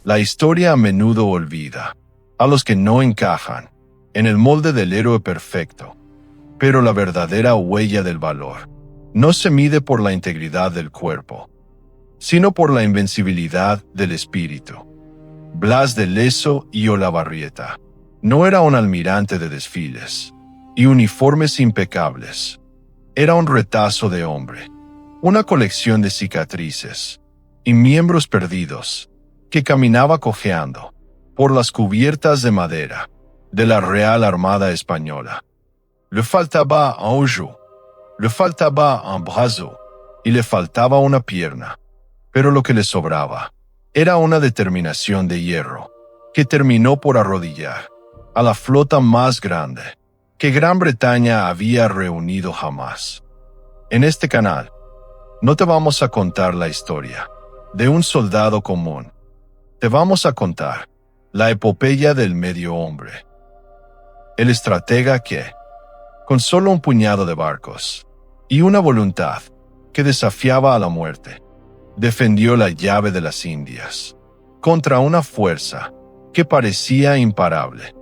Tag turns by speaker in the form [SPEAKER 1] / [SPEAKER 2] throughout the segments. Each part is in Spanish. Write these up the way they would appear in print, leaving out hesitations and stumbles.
[SPEAKER 1] La historia a menudo olvida a los que no encajan en el molde del héroe perfecto, pero la verdadera huella del valor no se mide por la integridad del cuerpo, sino por la invencibilidad del espíritu. Blas de Lezo y Olavarrieta no era un almirante de desfiles y uniformes impecables. Era un retazo de hombre, una colección de cicatrices y miembros perdidos que caminaba cojeando por las cubiertas de madera de la Real Armada Española. Le faltaba un ojo, le faltaba un brazo y le faltaba una pierna, pero lo que le sobraba era una determinación de hierro que terminó por arrodillar a la flota más grande que Gran Bretaña había reunido jamás. En este canal, no te vamos a contar la historia de un soldado común. Te vamos a contar la epopeya del medio hombre. El estratega que, con solo un puñado de barcos y una voluntad que desafiaba a la muerte, defendió la llave de las Indias contra una fuerza que parecía imparable.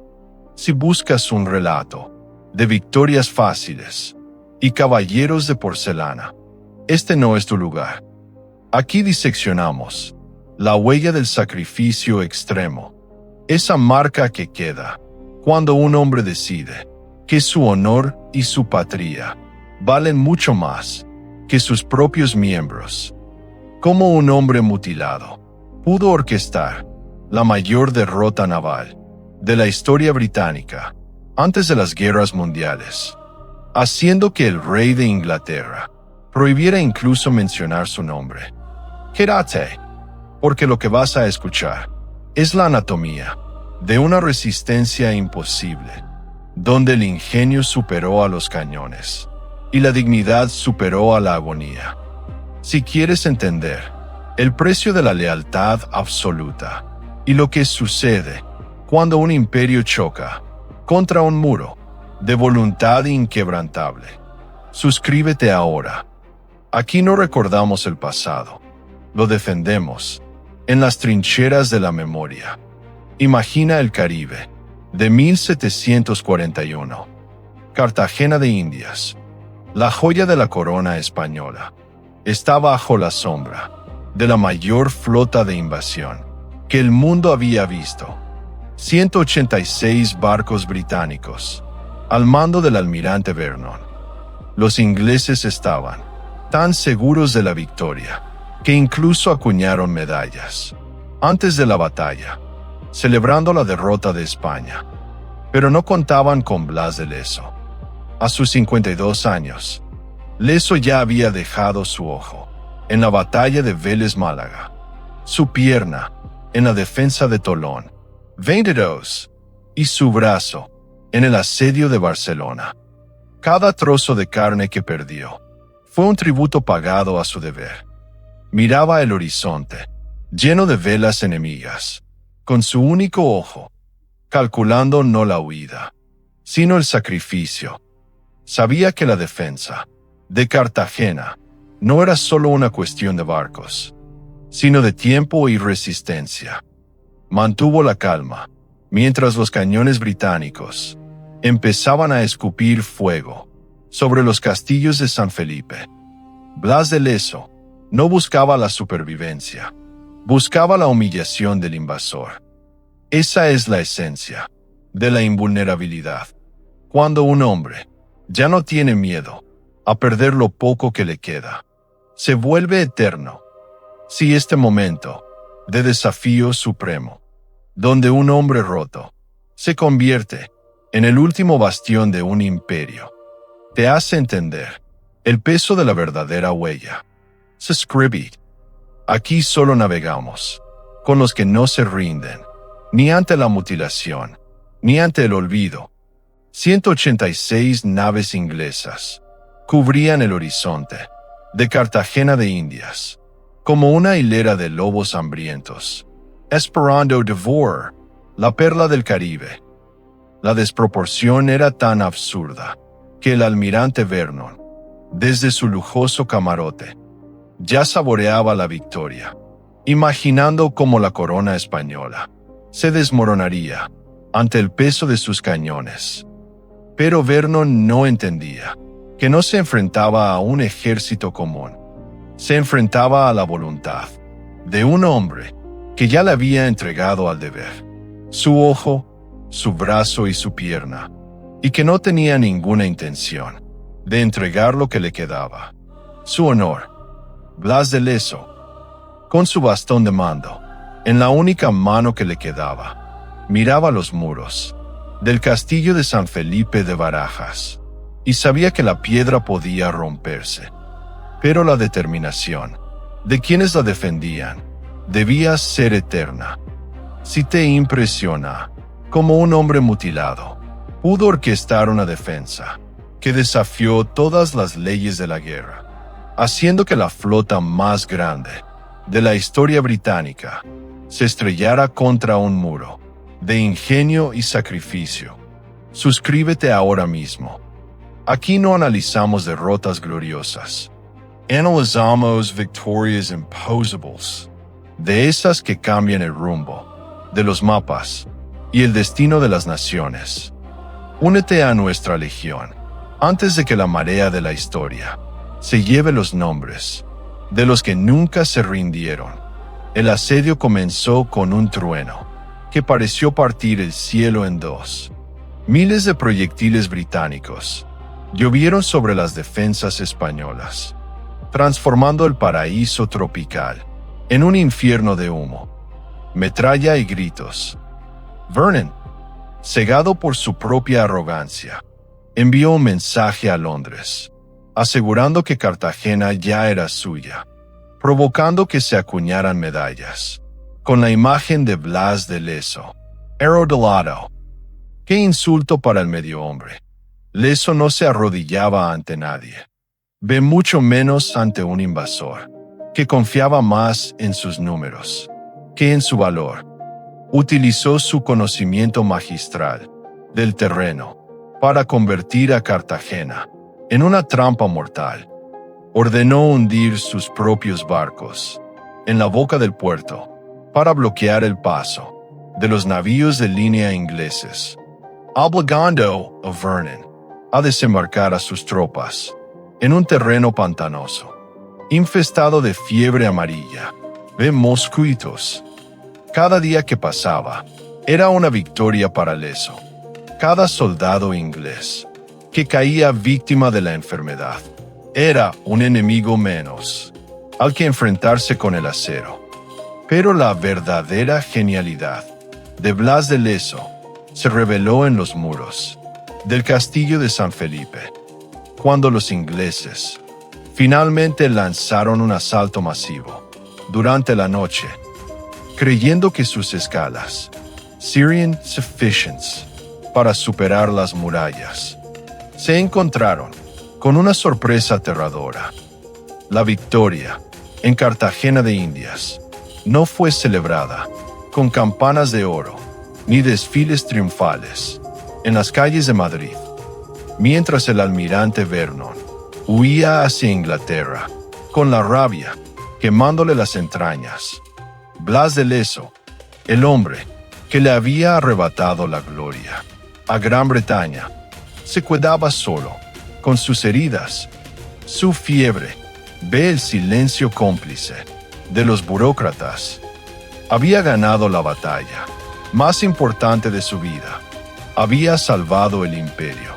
[SPEAKER 1] Si buscas un relato de victorias fáciles y caballeros de porcelana, este no es tu lugar. Aquí diseccionamos la huella del sacrificio extremo, esa marca que queda cuando un hombre decide que su honor y su patria valen mucho más que sus propios miembros. Cómo un hombre mutilado pudo orquestar la mayor derrota naval de la historia británica antes de las guerras mundiales, haciendo que el rey de Inglaterra prohibiera incluso mencionar su nombre. Quédate, porque lo que vas a escuchar es la anatomía de una resistencia imposible, donde el ingenio superó a los cañones y la dignidad superó a la agonía. Si quieres entender el precio de la lealtad absoluta y lo que sucede cuando un imperio choca contra un muro de voluntad inquebrantable, suscríbete ahora. Aquí no recordamos el pasado, lo defendemos en las trincheras de la memoria. Imagina el Caribe de 1741. Cartagena de Indias, la joya de la corona española, está bajo la sombra de la mayor flota de invasión que el mundo había visto. 186 barcos británicos al mando del almirante Vernon. Los ingleses estaban tan seguros de la victoria que incluso acuñaron medallas antes de la batalla, celebrando la derrota de España. Pero no contaban con Blas de Lezo. A sus 52 años, Lezo ya había dejado su ojo en la batalla de Vélez Málaga, su pierna en la defensa de Tolón, 22, y su brazo en el asedio de Barcelona. Cada trozo de carne que perdió fue un tributo pagado a su deber. Miraba el horizonte, lleno de velas enemigas, con su único ojo, calculando no la huida, sino el sacrificio. Sabía que la defensa de Cartagena no era solo una cuestión de barcos, sino de tiempo y resistencia. Mantuvo la calma, mientras los cañones británicos empezaban a escupir fuego sobre los castillos de San Felipe. Blas de Lezo no buscaba la supervivencia, buscaba la humillación del invasor. Esa es la esencia de la invulnerabilidad. Cuando un hombre ya no tiene miedo a perder lo poco que le queda, se vuelve eterno. Si este momento de desafío supremo, donde un hombre roto se convierte en el último bastión de un imperio, te hace entender el peso de la verdadera huella. Suscribid. Aquí solo navegamos con los que no se rinden, ni ante la mutilación, ni ante el olvido. 186 naves inglesas cubrían el horizonte de Cartagena de Indias, como una hilera de lobos hambrientos, esperando devorar la perla del Caribe. La desproporción era tan absurda que el almirante Vernon, desde su lujoso camarote, ya saboreaba la victoria. imaginando cómo la corona española se desmoronaría ante el peso de sus cañones. Pero Vernon no entendía que no se enfrentaba a un ejército común. Se enfrentaba a la voluntad de un hombre que ya le había entregado al deber su ojo, su brazo y su pierna, y que no tenía ninguna intención de entregar lo que le quedaba, su honor. Blas de Lezo, con su bastón de mando, en la única mano que le quedaba, miraba los muros del castillo de San Felipe de Barajas, y sabía que la piedra podía romperse. Pero la determinación de quienes la defendían debía ser eterna. Si te impresiona cómo un hombre mutilado pudo orquestar una defensa que desafió todas las leyes de la guerra, haciendo que la flota más grande de la historia británica se estrellara contra un muro de ingenio y sacrificio. Suscríbete ahora mismo. Aquí no analizamos derrotas gloriosas. Analizamos victorias impossibles, de esas que cambian el rumbo de los mapas y el destino de las naciones. Únete a nuestra legión antes de que la marea de la historia se lleve los nombres de los que nunca se rindieron. El asedio comenzó con un trueno que pareció partir el cielo en dos. Miles de proyectiles británicos llovieron sobre las defensas españolas, transformando el paraíso tropical en un infierno de humo, metralla y gritos. Vernon, cegado por su propia arrogancia, envió un mensaje a Londres, asegurando que Cartagena ya era suya, provocando que se acuñaran medallas, con la imagen de Blas de Lezo, héroe del lado. ¡Qué insulto para el medio hombre! Lezo no se arrodillaba ante nadie, ve mucho menos ante un invasor, que confiaba más en sus números que en su valor. Utilizó su conocimiento magistral del terreno para convertir a Cartagena en una trampa mortal. Ordenó hundir sus propios barcos en la boca del puerto para bloquear el paso de los navíos de línea ingleses, obligando a Vernon a desembarcar a sus tropas en un terreno pantanoso, infestado de fiebre amarilla, de mosquitos. Cada día que pasaba era una victoria para Lezo. Cada soldado inglés que caía víctima de la enfermedad era un enemigo menos al que enfrentarse con el acero. Pero la verdadera genialidad de Blas de Lezo se reveló en los muros del castillo de San Felipe, cuando los ingleses finalmente lanzaron un asalto masivo durante la noche, creyendo que sus escalas serían suficientes para superar las murallas. Se encontraron con una sorpresa aterradora. La victoria en Cartagena de Indias no fue celebrada con campanas de oro ni desfiles triunfales en las calles de Madrid, mientras el almirante Vernon huía hacia Inglaterra con la rabia quemándole las entrañas. Blas de Lezo, el hombre que le había arrebatado la gloria a Gran Bretaña, se quedaba solo con sus heridas, su fiebre, ve el silencio cómplice de los burócratas. Había ganado la batalla más importante de su vida, había salvado el imperio,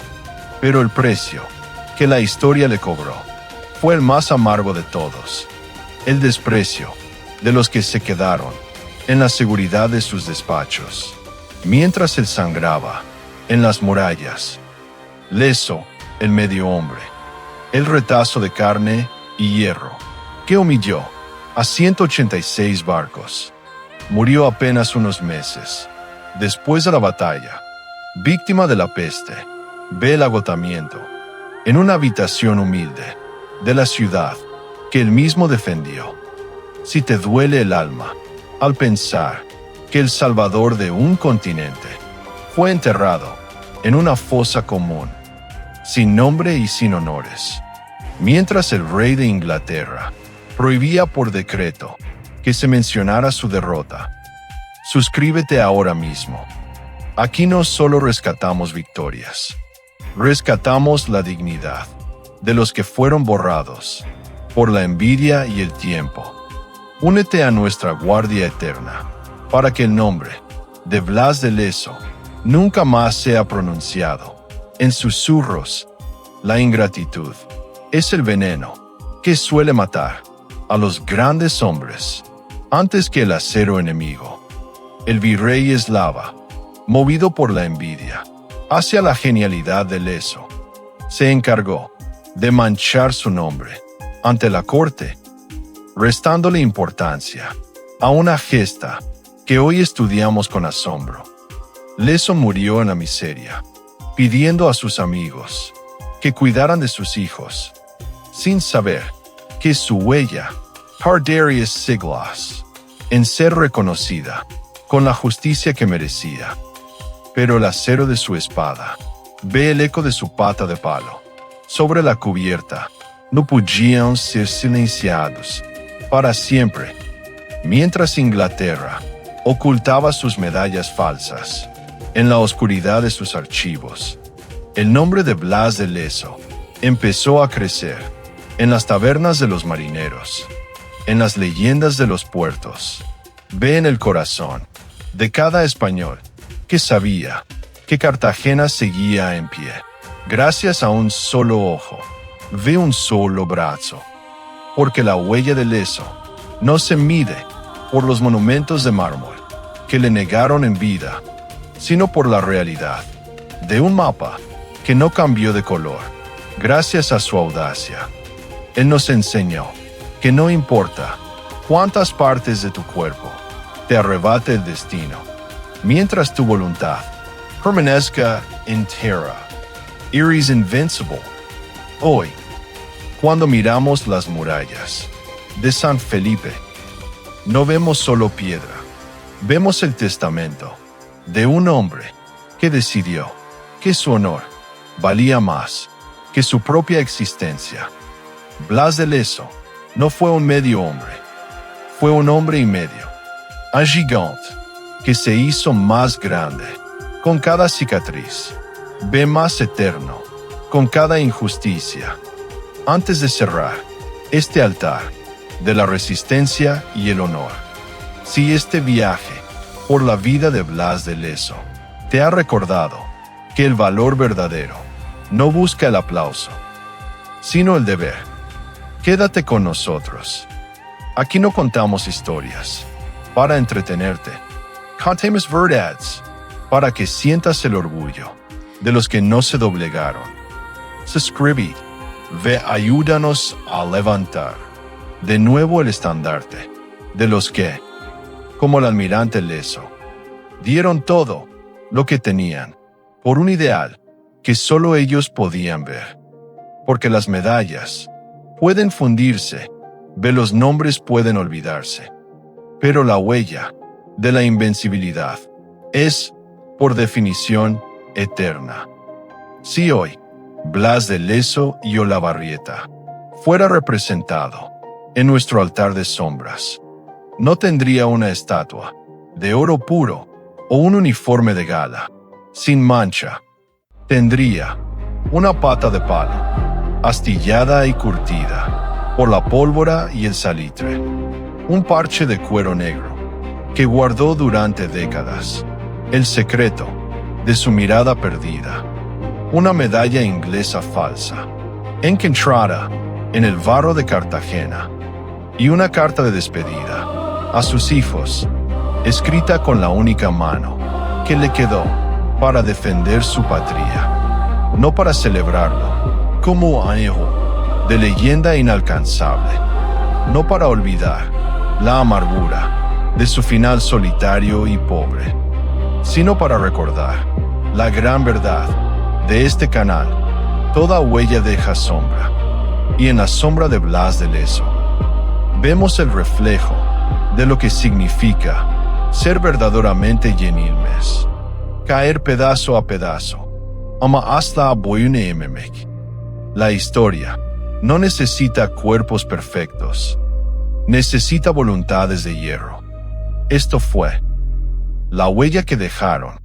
[SPEAKER 1] pero el precio que la historia le cobró fue el más amargo de todos: el desprecio de los que se quedaron en la seguridad de sus despachos, mientras él sangraba en las murallas. Lezo, el medio hombre, el retazo de carne y hierro, que humilló a 186 barcos, murió apenas unos meses después de la batalla, víctima de la peste, ve el agotamiento, en una habitación humilde de la ciudad que él mismo defendió. Si te duele el alma al pensar que el salvador de un continente fue enterrado en una fosa común, sin nombre y sin honores, mientras el rey de Inglaterra prohibía por decreto que se mencionara su derrota. Suscríbete ahora mismo. Aquí no solo rescatamos victorias, rescatamos la dignidad de los que fueron borrados por la envidia y el tiempo. Únete a nuestra guardia eterna, para que el nombre de Blas de Lezo nunca más sea pronunciado. En susurros, la ingratitud es el veneno que suele matar a los grandes hombres antes que el acero enemigo. El virrey Eslava, movido por la envidia hacia la genialidad de Lezo, se encargó de manchar su nombre ante la corte, restándole importancia a una gesta que hoy estudiamos con asombro. Lezo murió en la miseria, pidiendo a sus amigos que cuidaran de sus hijos, sin saber que su huella tardaría siglos en ser reconocida con la justicia que merecía. Pero el acero de su espada ve el eco de su pata de palo sobre la cubierta. No podían ser silenciados para siempre, mientras Inglaterra ocultaba sus medallas falsas en la oscuridad de sus archivos. El nombre de Blas de Lezo empezó a crecer en las tabernas de los marineros, en las leyendas de los puertos. Ve en el corazón de cada español que sabía que Cartagena seguía en pie, gracias a un solo ojo, ve un solo brazo, porque la huella de Lezo no se mide por los monumentos de mármol que le negaron en vida, sino por la realidad de un mapa que no cambió de color, gracias a su audacia. Él nos enseñó que no importa cuántas partes de tu cuerpo te arrebate el destino, mientras tu voluntad permanezca entera, eres invincible. Hoy, cuando miramos las murallas de San Felipe, no vemos solo piedra, vemos el testamento de un hombre que decidió que su honor valía más que su propia existencia. Blas de Lezo no fue un medio hombre, fue un hombre y medio, un gigante que se hizo más grande con cada cicatriz, ve más eterno con cada injusticia. Antes de cerrar este altar de la resistencia y el honor, si este viaje por la vida de Blas de Lezo te ha recordado que el valor verdadero no busca el aplauso, sino el deber, quédate con nosotros. Aquí no contamos historias para entretenerte, contamos verdades para que sientas el orgullo de los que no se doblegaron. Suscríbete, ve, ayúdanos a levantar de nuevo el estandarte de los que, como el almirante Lezo, dieron todo lo que tenían por un ideal que solo ellos podían ver. Porque las medallas pueden fundirse, los nombres pueden olvidarse, pero la huella de la invencibilidad es, por definición, eterna. Si hoy Blas de Lezo y Olavarrieta fuera representado en nuestro altar de sombras, no tendría una estatua de oro puro o un uniforme de gala sin mancha. Tendría una pata de palo, astillada y curtida por la pólvora y el salitre, un parche de cuero negro que guardó durante décadas el secreto de su mirada perdida, una medalla inglesa falsa, encontrada en el barro de Cartagena, y una carta de despedida a sus hijos, escrita con la única mano que le quedó para defender su patria, no para celebrarlo como un hijo de leyenda inalcanzable, no para olvidar la amargura de su final solitario y pobre, sino para recordar la gran verdad de este canal. Toda huella deja sombra, y en la sombra de Blas de Lezo vemos el reflejo de lo que significa ser verdaderamente yenilmes, caer pedazo a pedazo, ama hasta boyune ememek. La historia no necesita cuerpos perfectos, necesita voluntades de hierro. Esto fue la huella que dejaron